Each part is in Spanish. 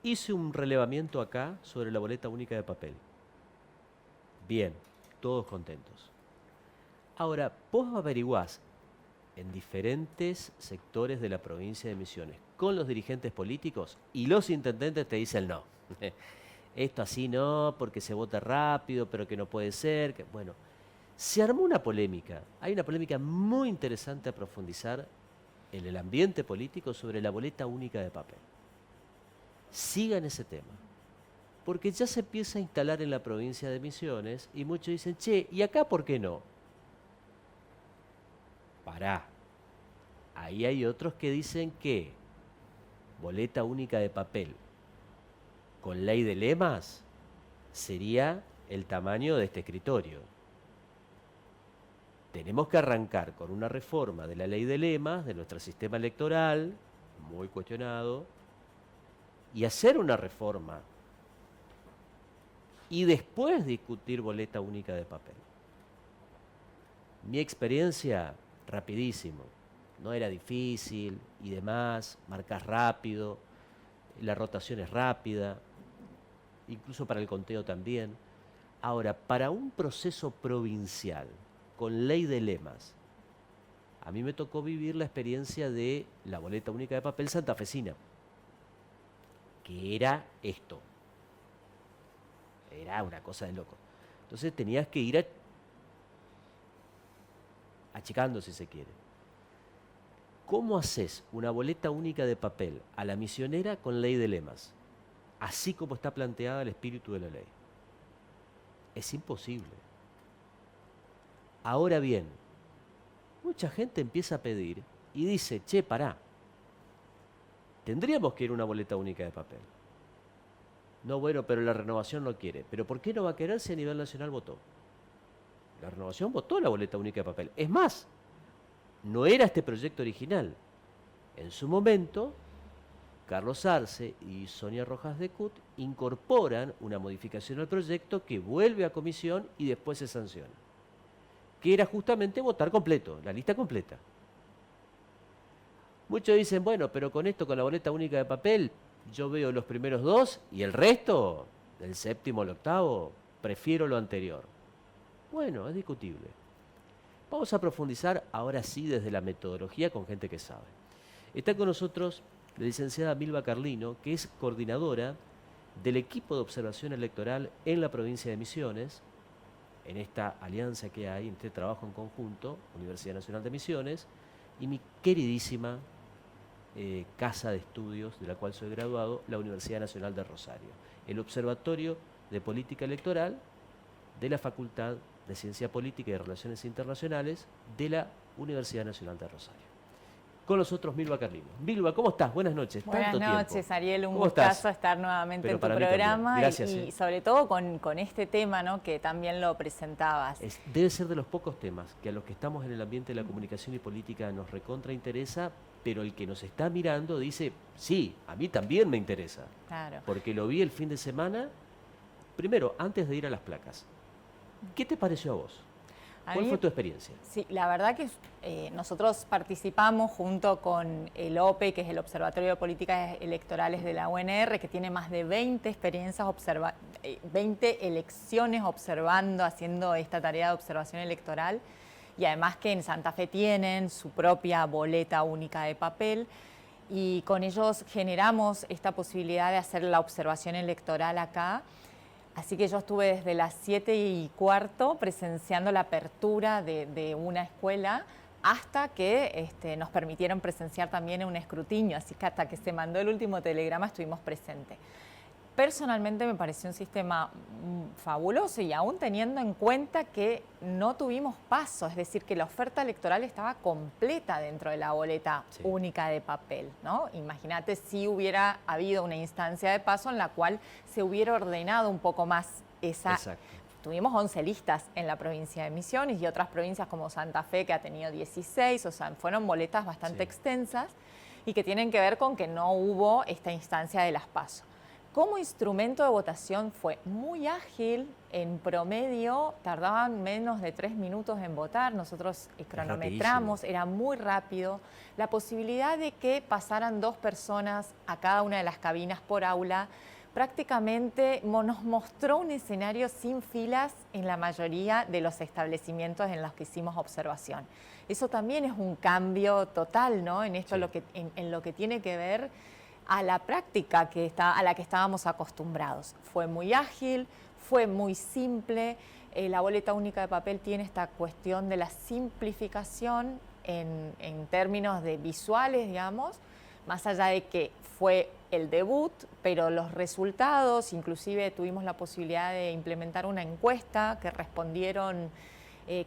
Hice un relevamiento acá sobre la boleta única de papel. Bien, todos contentos. Ahora, vos averiguás en diferentes sectores de la provincia de Misiones con los dirigentes políticos y los intendentes te dicen no. Esto así no, porque se vota rápido, pero que no puede ser. Bueno, se armó una polémica. Hay una polémica muy interesante a profundizar en el ambiente político sobre la boleta única de papel. Sigan ese tema, porque ya se empieza a instalar en la provincia de Misiones y muchos dicen, che, ¿y acá por qué no? Pará. Ahí hay otros que dicen que boleta única de papel con ley de lemas sería el tamaño de este escritorio. Tenemos que arrancar con una reforma de la ley de lemas, de nuestro sistema electoral, muy cuestionado, y hacer una reforma y después discutir boleta única de papel. Mi experiencia, rapidísimo. No era difícil y demás, marcas rápido, la rotación es rápida, incluso para el conteo también. Ahora, para un proceso provincial con ley de lemas, a mí me tocó vivir la experiencia de la boleta única de papel santafesina, que era esto. Era una cosa de loco. Entonces tenías que ir achicando, si se quiere. ¿Cómo haces una boleta única de papel a la misionera con ley de lemas? Así como está planteada el espíritu de la ley. Es imposible. Ahora bien, mucha gente empieza a pedir y dice, che, pará, tendríamos que ir a una boleta única de papel. No, bueno, pero la renovación no quiere. ¿Pero por qué no va a querer si a nivel nacional votó? La renovación votó la boleta única de papel. Es más, no era este proyecto original. En su momento, Carlos Arce y Sonia Rojas de Cut incorporan una modificación al proyecto que vuelve a comisión y después se sanciona. Que era justamente votar completo, la lista completa. Muchos dicen, bueno, pero con esto, con la boleta única de papel, yo veo los primeros dos y el resto, del séptimo al octavo, prefiero lo anterior. Bueno, es discutible. Vamos a profundizar ahora sí desde la metodología con gente que sabe. Está con nosotros la licenciada Milva Carlino, que es coordinadora del equipo de observación electoral en la provincia de Misiones, en esta alianza que hay, en este trabajo en conjunto, Universidad Nacional de Misiones, y mi queridísima casa de estudios, de la cual soy graduado, la Universidad Nacional de Rosario, el Observatorio de Política Electoral de la Facultad de Ciencia Política y Relaciones Internacionales de la Universidad Nacional de Rosario. Con nosotros Milva Carlino. Milva, ¿cómo estás? Buenas noches. Buenas noches, tiempo. Ariel. Un gustazo estar nuevamente en tu programa. Gracias, y sobre todo con este tema, ¿no?, que también lo presentabas. Debe ser de los pocos temas que a los que estamos en el ambiente de la comunicación y política nos recontra interesa, pero el que nos está mirando dice, sí, a mí también me interesa. Claro. Porque lo vi el fin de semana, primero, antes de ir a las placas. ¿Qué te pareció a vos? ¿Cuál fue tu experiencia? Sí, la verdad que nosotros participamos junto con el OPE, que es el Observatorio de Políticas Electorales de la UNR, que tiene más de 20 20 elecciones observando, haciendo esta tarea de observación electoral, y además que en Santa Fe tienen su propia boleta única de papel, y con ellos generamos esta posibilidad de hacer la observación electoral acá. Así que yo estuve desde las 7:15 presenciando la apertura de una escuela hasta que nos permitieron presenciar también un escrutinio. Así que hasta que se mandó el último telegrama estuvimos presentes. Personalmente me pareció un sistema fabuloso, y aún teniendo en cuenta que no tuvimos paso, es decir, que la oferta electoral estaba completa dentro de la boleta única de papel, ¿no? Imagínate si hubiera habido una instancia de paso en la cual se hubiera ordenado un poco más esa... Exacto. Tuvimos 11 listas en la provincia de Misiones y otras provincias como Santa Fe, que ha tenido 16, o sea, fueron boletas bastante extensas y que tienen que ver con que no hubo esta instancia de las PASO. Como instrumento de votación fue muy ágil, en promedio tardaban menos de 3 minutos en votar, nosotros cronometramos, era muy rápido. La posibilidad de que pasaran 2 personas a cada una de las cabinas por aula prácticamente nos mostró un escenario sin filas en la mayoría de los establecimientos en los que hicimos observación. Eso también es un cambio total, ¿no? En esto, sí, en lo que tiene que ver a la práctica a la que estábamos acostumbrados. Fue muy ágil, fue muy simple. La boleta única de papel tiene esta cuestión de la simplificación en términos de visuales, digamos, más allá de que fue el debut, pero los resultados, inclusive tuvimos la posibilidad de implementar una encuesta que respondieron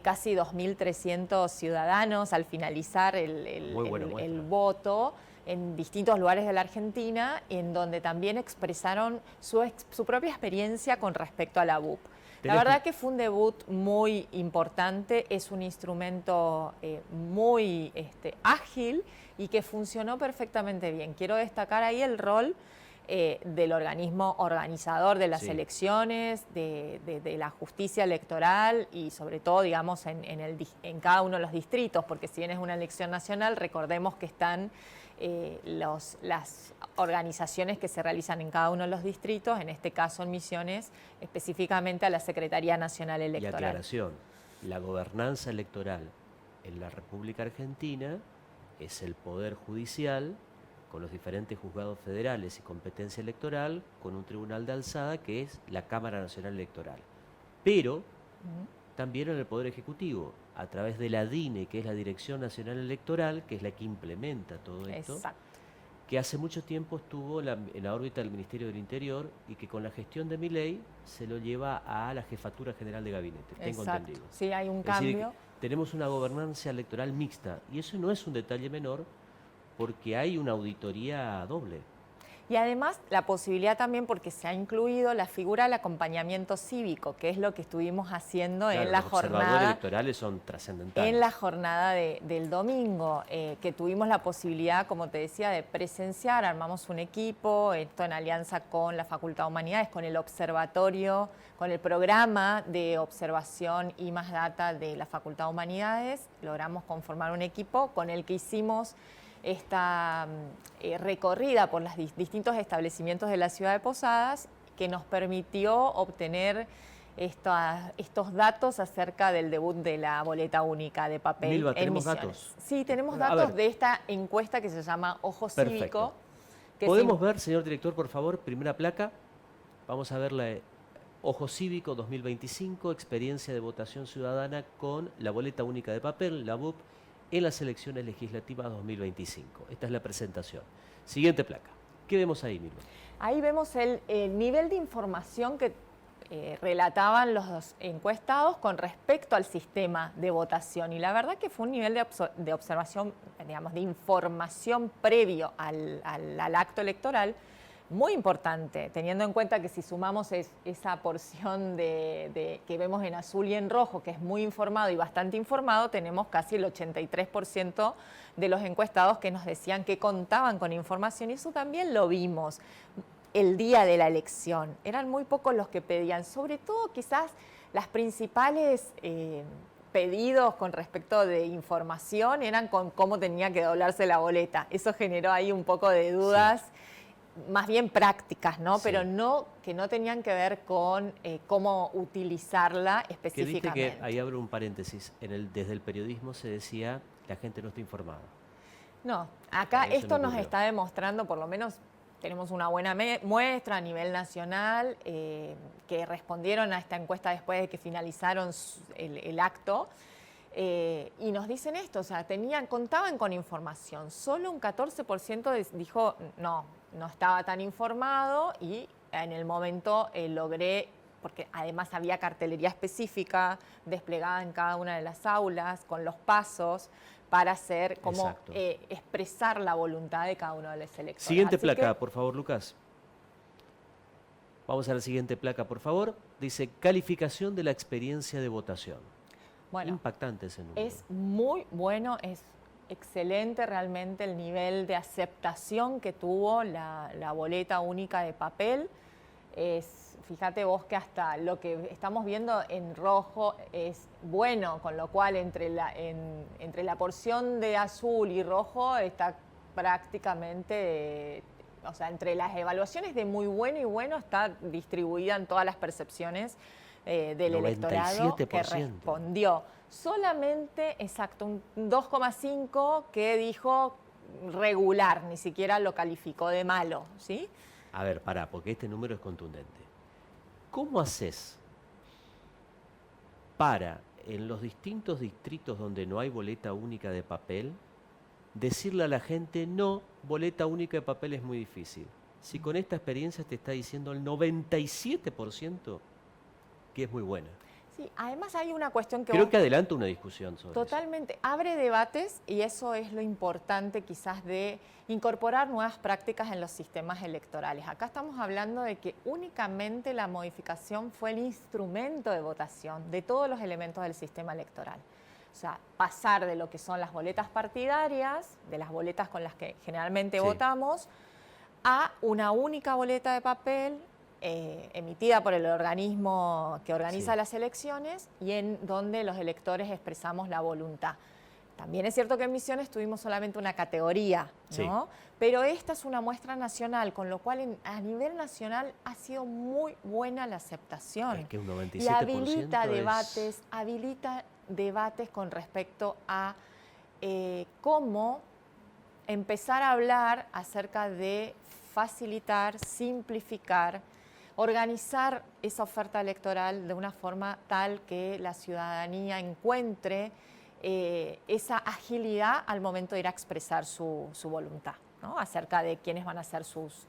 casi 2.300 ciudadanos al finalizar el voto en distintos lugares de la Argentina, en donde también expresaron su propia experiencia con respecto a la BUP. La verdad que fue un debut muy importante, es un instrumento muy ágil y que funcionó perfectamente bien. Quiero destacar ahí el rol del organismo organizador de las elecciones, de la justicia electoral y sobre todo, digamos, en cada uno de los distritos, porque si bien es una elección nacional, recordemos que están las organizaciones que se realizan en cada uno de los distritos, en este caso en Misiones, específicamente a la Secretaría Nacional Electoral. Y aclaración, la gobernanza electoral en la República Argentina es el Poder Judicial con los diferentes juzgados federales y competencia electoral, con un tribunal de alzada que es la Cámara Nacional Electoral. Pero también en el Poder Ejecutivo, a través de la DINE, que es la Dirección Nacional Electoral, que es la que implementa todo esto, exacto, que hace mucho tiempo estuvo en la órbita del Ministerio del Interior y que con la gestión de Milei se lo lleva a la Jefatura General de Gabinete, tengo entendido. Sí, hay un cambio. cambio. Tenemos una gobernanza electoral mixta y eso no es un detalle menor porque hay una auditoría doble. Y además la posibilidad también, porque se ha incluido la figura del acompañamiento cívico, que es lo que estuvimos haciendo en la jornada. Los observadores electorales son trascendentales. En la jornada del domingo, que tuvimos la posibilidad, como te decía, de presenciar, armamos un equipo, esto en alianza con la Facultad de Humanidades, con el observatorio, con el programa de observación y más data de la Facultad de Humanidades, logramos conformar un equipo con el que hicimos esta recorrida por los distintos establecimientos de la ciudad de Posadas, que nos permitió obtener estos datos acerca del debut de la boleta única de papel. Milva, en ¿tenemos Misiones. datos? Sí, tenemos datos de esta encuesta que se llama Ojo Cívico. ¿Podemos ver, señor director, por favor, primera placa? Vamos a ver la Ojo Cívico 2025, experiencia de votación ciudadana con la boleta única de papel, la BUP, en las elecciones legislativas 2025. Esta es la presentación. Siguiente placa. ¿Qué vemos ahí, Milva? Ahí vemos el nivel de información que relataban los encuestados con respecto al sistema de votación. Y la verdad que fue un nivel de observación, digamos, de información previo al acto electoral muy importante, teniendo en cuenta que si sumamos esa porción que vemos en azul y en rojo, que es muy informado y bastante informado, tenemos casi el 83% de los encuestados que nos decían que contaban con información, y eso también lo vimos el día de la elección. Eran muy pocos los que pedían, sobre todo quizás las principales pedidos con respecto de información eran con cómo tenía que doblarse la boleta. Eso generó ahí un poco de dudas. Sí. Más bien prácticas, ¿no? Sí. Pero que no tenían que ver con cómo utilizarla específicamente. Que viste que, ahí abro un paréntesis, desde el periodismo se decía la gente no está informada. No, acá esto nos está demostrando, por lo menos tenemos una buena muestra a nivel nacional, que respondieron a esta encuesta después de que finalizaron el acto. Y nos dicen esto, o sea, contaban con información. Solo un 14% dijo no estaba tan informado, y en el momento logré, porque además había cartelería específica desplegada en cada una de las aulas con los pasos para hacer como expresar la voluntad de cada uno de los electores. Siguiente placa, por favor, Lucas. Vamos a la siguiente placa, por favor. Dice calificación de la experiencia de votación. Bueno, impactante ese número. Es muy bueno, es excelente realmente el nivel de aceptación que tuvo la boleta única de papel. Fíjate vos que hasta lo que estamos viendo en rojo es bueno, con lo cual entre la porción de azul y rojo está prácticamente, o sea, entre las evaluaciones de muy bueno y bueno está distribuida en todas las percepciones del electorado que respondió. Solamente, exacto, un 2,5 que dijo regular, ni siquiera lo calificó de malo, ¿sí? A ver, pará, porque este número es contundente. ¿Cómo haces para, en los distintos distritos donde no hay boleta única de papel, decirle a la gente, no, boleta única de papel es muy difícil? Si con esta experiencia te está diciendo el 97% que es muy buena. Sí, además hay una cuestión que creo que adelanta una discusión sobre totalmente eso. Abre debates y eso es lo importante quizás de incorporar nuevas prácticas en los sistemas electorales. Acá estamos hablando de que únicamente la modificación fue el instrumento de votación de todos los elementos del sistema electoral. O sea, pasar de lo que son las boletas partidarias, de las boletas con las que generalmente votamos, a una única boleta de papel emitida por el organismo que organiza las elecciones y en donde los electores expresamos la voluntad. También es cierto que en Misiones tuvimos solamente una categoría, ¿no? Pero esta es una muestra nacional, con lo cual a nivel nacional ha sido muy buena la aceptación. Es que un 97% y habilita debates con respecto a cómo empezar a hablar acerca de facilitar, simplificar, organizar esa oferta electoral de una forma tal que la ciudadanía encuentre esa agilidad al momento de ir a expresar su voluntad, ¿no? Acerca de quiénes van a ser sus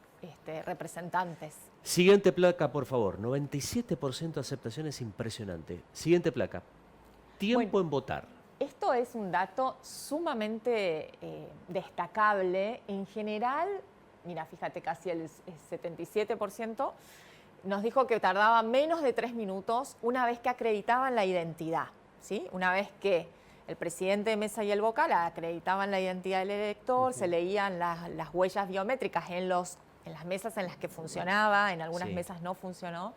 representantes. Siguiente placa, por favor. 97% de aceptación es impresionante. Siguiente placa. Tiempo en votar. Esto es un dato sumamente destacable. En general, mira, fíjate, casi el 77% nos dijo que tardaba menos de 3 minutos una vez que acreditaban la identidad, ¿sí? Una vez que el presidente de mesa y el vocal acreditaban la identidad del elector, se leían las huellas biométricas en las mesas en las que funcionaba, en algunas mesas no funcionó,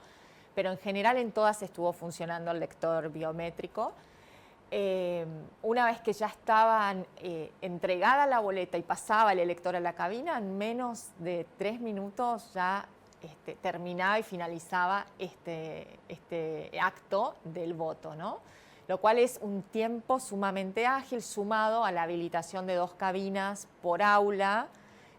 pero en general en todas estuvo funcionando el lector biométrico. Una vez que ya estaban entregada la boleta y pasaba el elector a la cabina, en menos de 3 minutos ya terminaba y finalizaba este acto del voto, ¿no? Lo cual es un tiempo sumamente ágil, sumado a la habilitación de 2 cabinas por aula,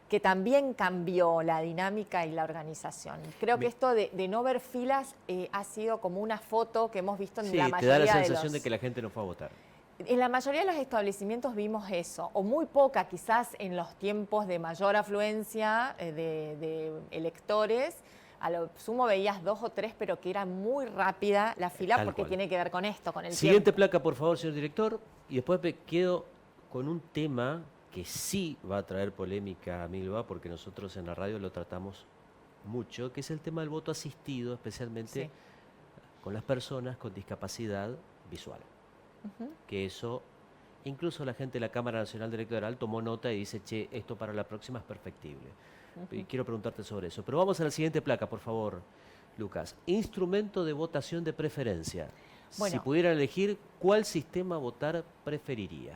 que también cambió la dinámica y la organización. Creo que esto de no ver filas ha sido como una foto que hemos visto en la mayoría de te da la sensación de que la gente no fue a votar. En la mayoría de los establecimientos vimos eso, o muy poca, quizás en los tiempos de mayor afluencia de electores. A lo sumo veías 2 o 3, pero que era muy rápida la fila porque tiene que ver con esto, con el Siguiente tiempo. placa, por favor, señor director. Y después me quedo con un tema que sí va a traer polémica a Milva, porque nosotros en la radio lo tratamos mucho, que es el tema del voto asistido, especialmente con las personas con discapacidad visual. Que eso, incluso la gente de la Cámara Nacional Electoral tomó nota y dice, che, esto para la próxima es perfectible. Y quiero preguntarte sobre eso. Pero vamos a la siguiente placa, por favor, Lucas. Instrumento de votación de preferencia. Bueno, si pudiera elegir, ¿cuál sistema votar preferiría?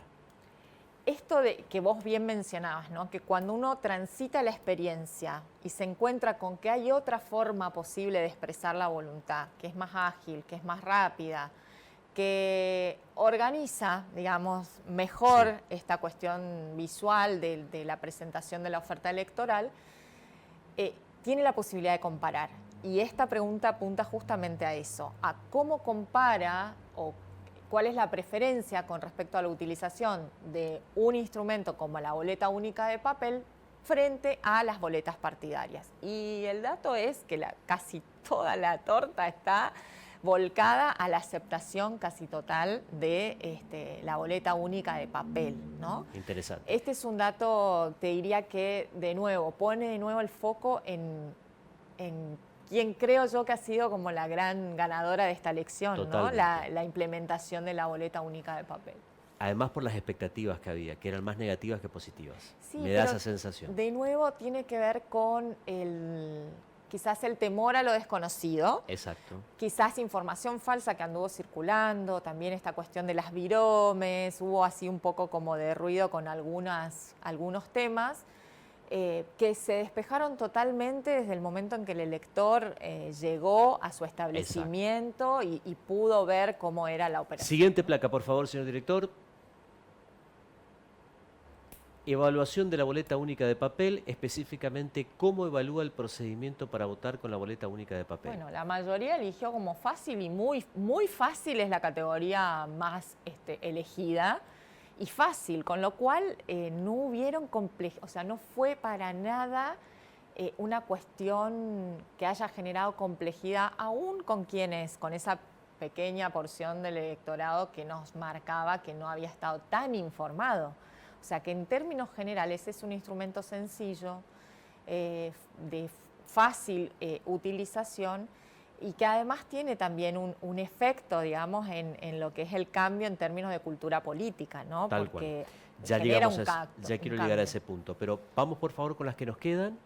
Esto que vos bien mencionabas, ¿no? Que cuando uno transita la experiencia y se encuentra con que hay otra forma posible de expresar la voluntad, que es más ágil, que es más rápida, que organiza, digamos, mejor esta cuestión visual de la presentación de la oferta electoral, tiene la posibilidad de comparar. Y esta pregunta apunta justamente a eso, a cómo compara o cuál es la preferencia con respecto a la utilización de un instrumento como la boleta única de papel frente a las boletas partidarias. Y el dato es que casi toda la torta está volcada a la aceptación casi total de la boleta única de papel, ¿no? Interesante. Este es un dato, te diría que, de nuevo, pone de nuevo el foco en quien creo yo que ha sido como la gran ganadora de esta elección, ¿no? La implementación de la boleta única de papel. Además por las expectativas que había, que eran más negativas que positivas. Sí, Me da pero esa sensación. de nuevo tiene que ver con quizás el temor a lo desconocido, Exacto. quizás información falsa que anduvo circulando, también esta cuestión de las viromes, hubo así un poco como de ruido con algunos temas que se despejaron totalmente desde el momento en que el elector llegó a su establecimiento y pudo ver cómo era la operación. Siguiente placa, por favor, señor director. Evaluación de la boleta única de papel, específicamente cómo evalúa el procedimiento para votar con la boleta única de papel. Bueno, la mayoría eligió como fácil y muy, muy fácil es la categoría más elegida y fácil, con lo cual no hubieron o sea, no fue para nada una cuestión que haya generado complejidad, aún con quienes, con esa pequeña porción del electorado que nos marcaba que no había estado tan informado. O sea que en términos generales es un instrumento sencillo, de fácil utilización y que además tiene también un efecto, digamos, en lo que es el cambio en términos de cultura política, ¿no? Tal Porque cual. Ya, genera ya quiero llegar a ese punto, pero vamos por favor con las que nos quedan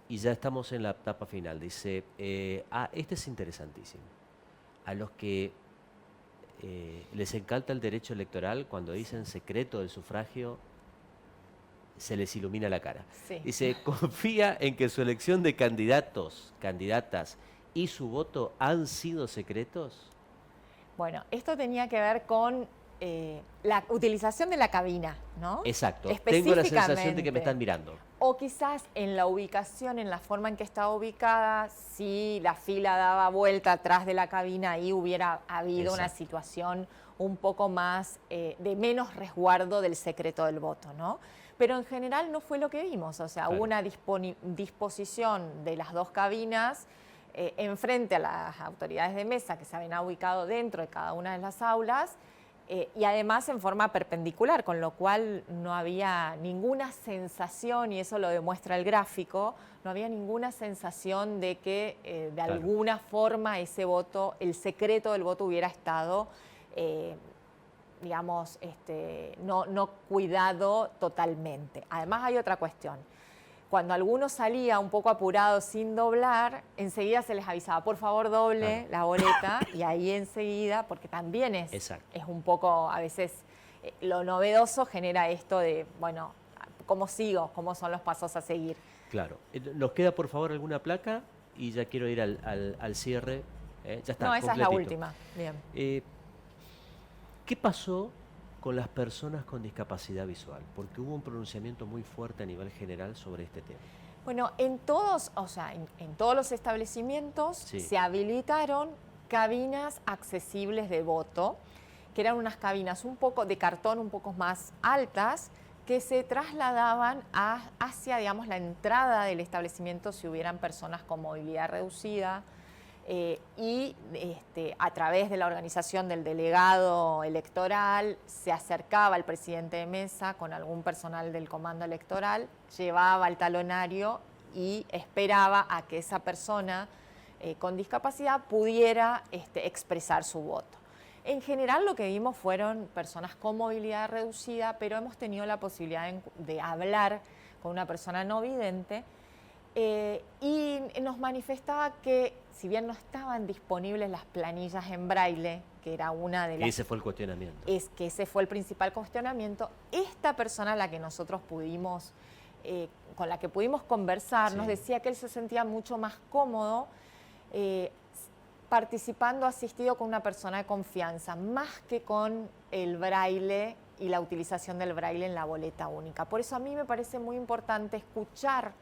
y ya estamos en la etapa final. Dice, este es interesantísimo. A los que les encanta el derecho electoral, cuando dicen secreto del sufragio, se les ilumina la cara. Sí. Dice, confía en que su elección de candidatos, candidatas y su voto han sido secretos. Bueno, esto tenía que ver con la utilización de la cabina, ¿no? Exacto, tengo la sensación de que me están mirando. O quizás en la ubicación, en la forma en que estaba ubicada, si la fila daba vuelta atrás de la cabina, ahí hubiera habido una situación un poco más de menos resguardo del secreto del voto, ¿no? Pero en general no fue lo que vimos, o sea, hubo una disposición de las dos cabinas enfrente a las autoridades de mesa que se habían ubicado dentro de cada una de las aulas, y además en forma perpendicular, con lo cual no había ninguna sensación, y eso lo demuestra el gráfico, no había ninguna sensación de que de alguna forma ese voto, el secreto del voto hubiera estado, digamos, no cuidado totalmente. Además hay otra cuestión. Cuando alguno salía un poco apurado sin doblar, enseguida se les avisaba, por favor doble la boleta, y ahí enseguida, porque también es un poco, a veces, lo novedoso genera esto de, bueno, ¿cómo sigo? ¿Cómo son los pasos a seguir? Claro. ¿Nos queda, por favor, alguna placa? Y ya quiero ir al cierre. Ya está, no, esa completito. Es la última. Bien. ¿Qué pasó con las personas con discapacidad visual? Porque hubo un pronunciamiento muy fuerte a nivel general sobre este tema. Bueno, en todos, o sea, en todos los establecimientos se habilitaron cabinas accesibles de voto, que eran unas cabinas un poco de cartón, un poco más altas, que se trasladaban hacia, digamos, la entrada del establecimiento si hubieran personas con movilidad reducida, y a través de la organización del delegado electoral se acercaba al presidente de mesa con algún personal del comando electoral, llevaba el talonario y esperaba a que esa persona con discapacidad pudiera expresar su voto. En general lo que vimos fueron personas con movilidad reducida, pero hemos tenido la posibilidad de hablar con una persona no vidente, y nos manifestaba que si bien no estaban disponibles las planillas en braille, que era una de las... Ese fue el cuestionamiento. Es que ese fue el principal cuestionamiento. Esta persona a la que nosotros pudimos, con la que pudimos conversar, nos decía que él se sentía mucho más cómodo participando asistido con una persona de confianza, más que con el braille y la utilización del braille en la boleta única. Por eso a mí me parece muy importante escuchar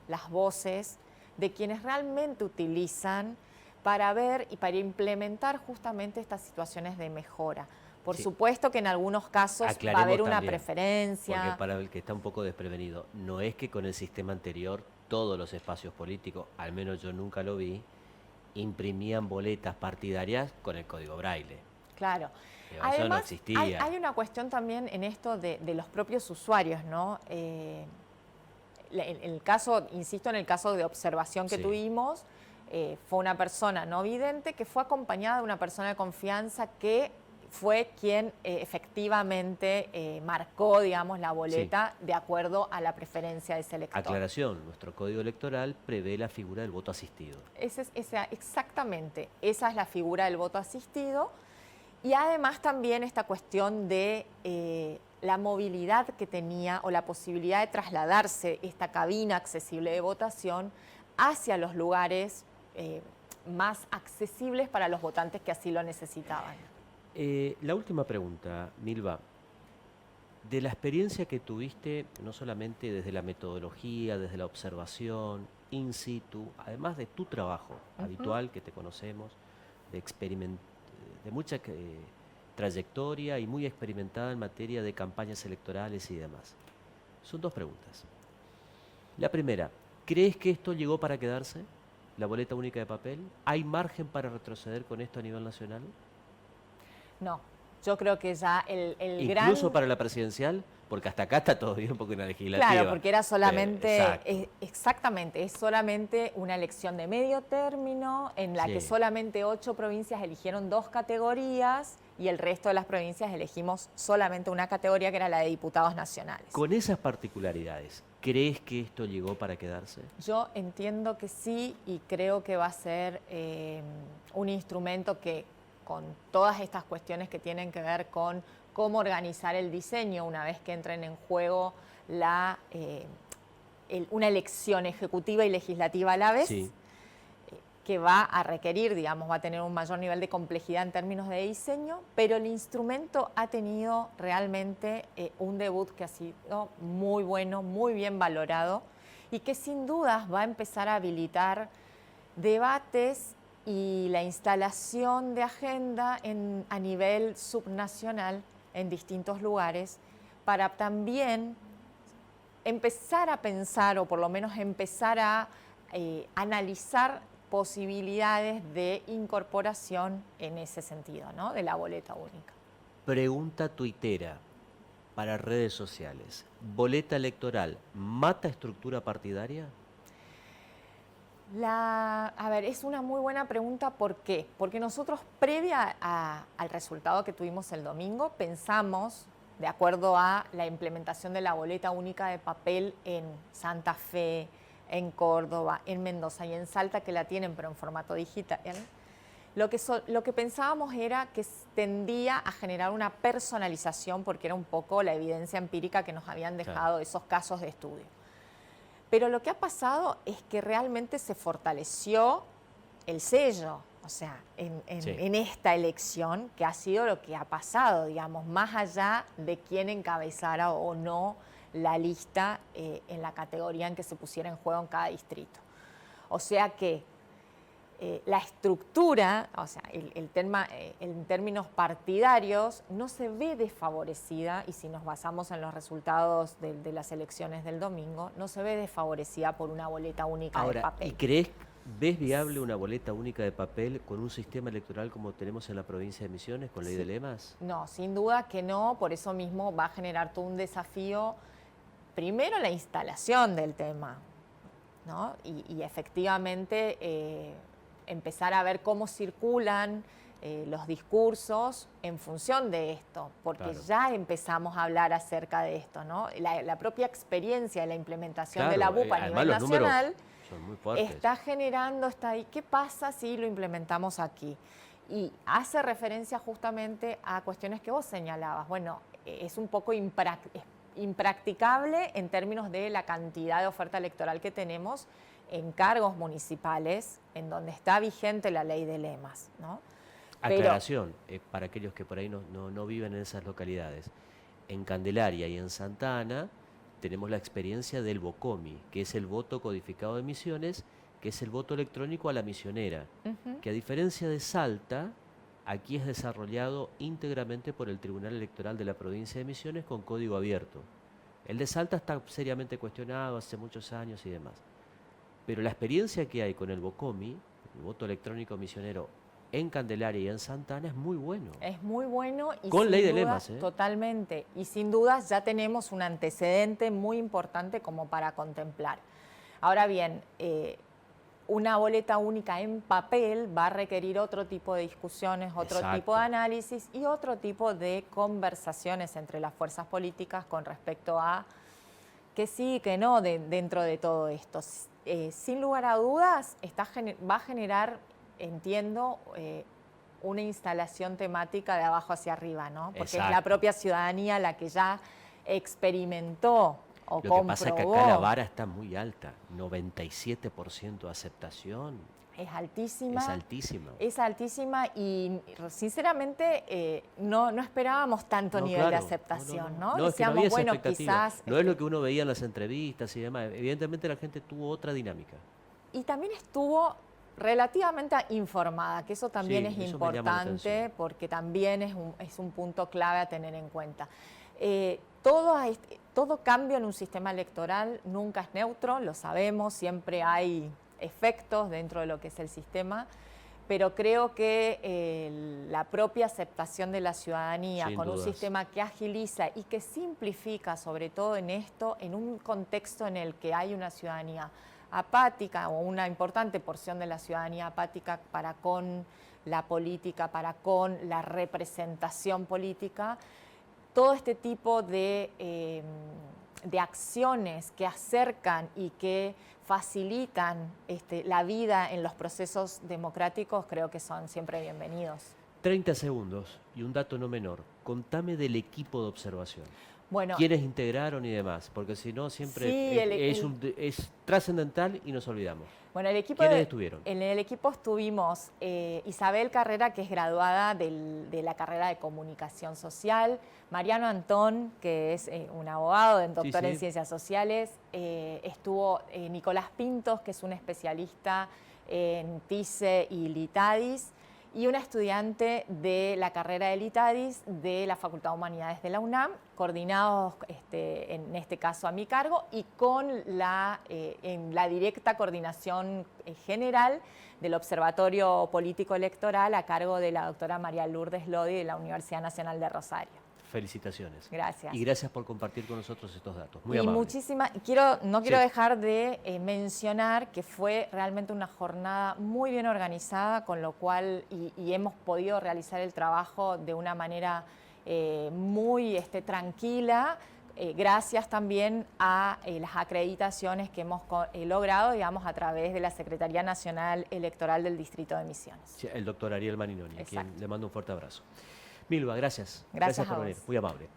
las voces de quienes realmente utilizan para ver y para implementar justamente estas situaciones de mejora. Por supuesto que en algunos casos va a haber una preferencia. Porque para el que está un poco desprevenido, no es que con el sistema anterior todos los espacios políticos, al menos yo nunca lo vi, imprimían boletas partidarias con el código braille. Claro. Además, eso no existía. Hay una cuestión también en esto de los propios usuarios, ¿no? El caso, insisto, en el caso de observación que tuvimos, fue una persona no vidente que fue acompañada de una persona de confianza que fue quien efectivamente marcó, digamos, la boleta de acuerdo a la preferencia de ese elector. Aclaración, nuestro código electoral prevé la figura del voto asistido. Exactamente, esa es la figura del voto asistido. Y además también esta cuestión de la movilidad que tenía o la posibilidad de trasladarse esta cabina accesible de votación hacia los lugares más accesibles para los votantes que así lo necesitaban. La última pregunta, Milva. De la experiencia que tuviste, no solamente desde la metodología, desde la observación, in situ, además de tu trabajo habitual que te conocemos, de mucha trayectoria y muy experimentada en materia de campañas electorales y demás. Son dos preguntas. La primera, ¿crees que esto llegó para quedarse? ¿La boleta única de papel? ¿Hay margen para retroceder con esto a nivel nacional? No, yo creo que ya Incluso para la presidencial, porque hasta acá está todo bien porque una legislativa. Claro, porque era solamente, exacto. es solamente una elección de medio término en la que solamente 8 provincias eligieron 2 categorías y el resto de las provincias elegimos solamente una categoría que era la de diputados nacionales. Con esas particularidades, ¿crees que esto llegó para quedarse? Yo entiendo que sí y creo que va a ser un instrumento que con todas estas cuestiones que tienen que ver con cómo organizar el diseño una vez que entren en juego una elección ejecutiva y legislativa a la vez, que va a requerir, digamos, va a tener un mayor nivel de complejidad en términos de diseño, pero el instrumento ha tenido realmente un debut que ha sido muy bueno, muy bien valorado y que sin dudas va a empezar a habilitar debates y la instalación de agenda a nivel subnacional en distintos lugares para también empezar a pensar o por lo menos empezar a analizar posibilidades de incorporación en ese sentido, ¿no? De la boleta única. Pregunta tuitera para redes sociales. ¿Boleta electoral mata estructura partidaria? A ver, es una muy buena pregunta. ¿Por qué? Porque nosotros, previa al resultado que tuvimos el domingo, pensamos, de acuerdo a la implementación de la boleta única de papel en Santa Fe, en Córdoba, en Mendoza y en Salta, que la tienen pero en formato digital, lo que pensábamos era que tendía a generar una personalización porque era un poco la evidencia empírica que nos habían dejado esos casos de estudio. Pero lo que ha pasado es que realmente se fortaleció el sello, o sea, en esta elección, que ha sido lo que ha pasado, digamos, más allá de quién encabezara o no la lista en la categoría en que se pusiera en juego en cada distrito. O sea que la estructura, o sea, en términos partidarios, no se ve desfavorecida, y si nos basamos en los resultados de las elecciones del domingo, no se ve desfavorecida por una boleta única de papel. ¿Y ves viable una boleta única de papel con un sistema electoral como tenemos en la provincia de Misiones, con ley de lemas? No, sin duda que no, por eso mismo va a generar todo un desafío, primero la instalación del tema, ¿no? Y efectivamente empezar a ver cómo circulan los discursos en función de esto, porque ya empezamos a hablar acerca de esto, ¿no? La propia experiencia de la implementación de la BUP a nivel nacional está generando, ¿qué pasa si lo implementamos aquí? Y hace referencia justamente a cuestiones que vos señalabas. Bueno, es un poco impracticable en términos de la cantidad de oferta electoral que tenemos en cargos municipales, en donde está vigente la ley de lemas, ¿no? Aclaración, para aquellos que por ahí no viven en esas localidades. En Candelaria y en Santa Ana tenemos la experiencia del BOCOMI, que es el voto codificado de Misiones, que es el voto electrónico a la misionera, que a diferencia de Salta, aquí es desarrollado íntegramente por el Tribunal Electoral de la provincia de Misiones con código abierto. El de Salta está seriamente cuestionado hace muchos años y demás. Pero la experiencia que hay con el BOCOMI, el voto electrónico misionero en Candelaria y en Santa Ana, es muy bueno. Es muy bueno y con ley de duda, lemas, totalmente. Y sin dudas ya tenemos un antecedente muy importante como para contemplar. Ahora bien, una boleta única en papel va a requerir otro tipo de discusiones, otro Exacto. tipo de análisis y otro tipo de conversaciones entre las fuerzas políticas con respecto a que sí, que no dentro de todo esto. Sin lugar a dudas, va a generar, entiendo, una instalación temática de abajo hacia arriba, ¿no? Porque es la Exacto. propia ciudadanía la que ya experimentó o Lo que comprobó. pasa es que acá la vara está muy alta, 97% de aceptación, Es altísima. es altísima. Es altísima y sinceramente no esperábamos tanto No, nivel de claro. aceptación, No, ¿no? es que no había esa bueno, expectativa. quizás... No es lo que uno veía en las entrevistas y demás. Evidentemente la gente tuvo otra dinámica. Y también estuvo relativamente informada, que eso también Sí, es eso me llama la importante atención. porque también es un punto clave a tener en cuenta. Todo cambio en un sistema electoral nunca es neutro, lo sabemos, siempre hay efectos dentro de lo que es el sistema, pero creo que la propia aceptación de la ciudadanía Sin con un dudas. sistema que agiliza y que simplifica, sobre todo en esto, en un contexto en el que hay una ciudadanía apática o una importante porción de la ciudadanía apática para con la política, para con la representación política, todo este tipo de acciones que acercan y que facilitan la vida en los procesos democráticos creo que son siempre bienvenidos. 30 segundos y un dato no menor. Contame del equipo de observación. Bueno, ¿Quiénes integraron y demás? Porque si no, siempre sí, es trascendental y nos olvidamos. bueno, el equipo ¿Quiénes estuvieron? En el equipo estuvimos Isabel Carrera, que es graduada de la carrera de Comunicación Social, Mariano Antón, que es un abogado, doctor en Ciencias Sociales, estuvo Nicolás Pintos, que es un especialista en TICE y Litadis, y una estudiante de la carrera de Litadis de la Facultad de Humanidades de la UNAM, coordinados en este caso a mi cargo y con en la directa coordinación general del Observatorio Político Electoral a cargo de la doctora María Lourdes Lodi de la Universidad Nacional de Rosario. Felicitaciones. Gracias. Y gracias por compartir con nosotros estos datos. Muy y amable. no quiero dejar de mencionar que fue realmente una jornada muy bien organizada, con lo cual y hemos podido realizar el trabajo de una manera muy tranquila, gracias también a las acreditaciones que hemos logrado, digamos, a través de la Secretaría Nacional Electoral del Distrito de Misiones. Sí, el doctor Ariel Maninoni, a quien Exacto. le mando un fuerte abrazo. Milva, gracias. Gracias por a venir. vos. Muy amable.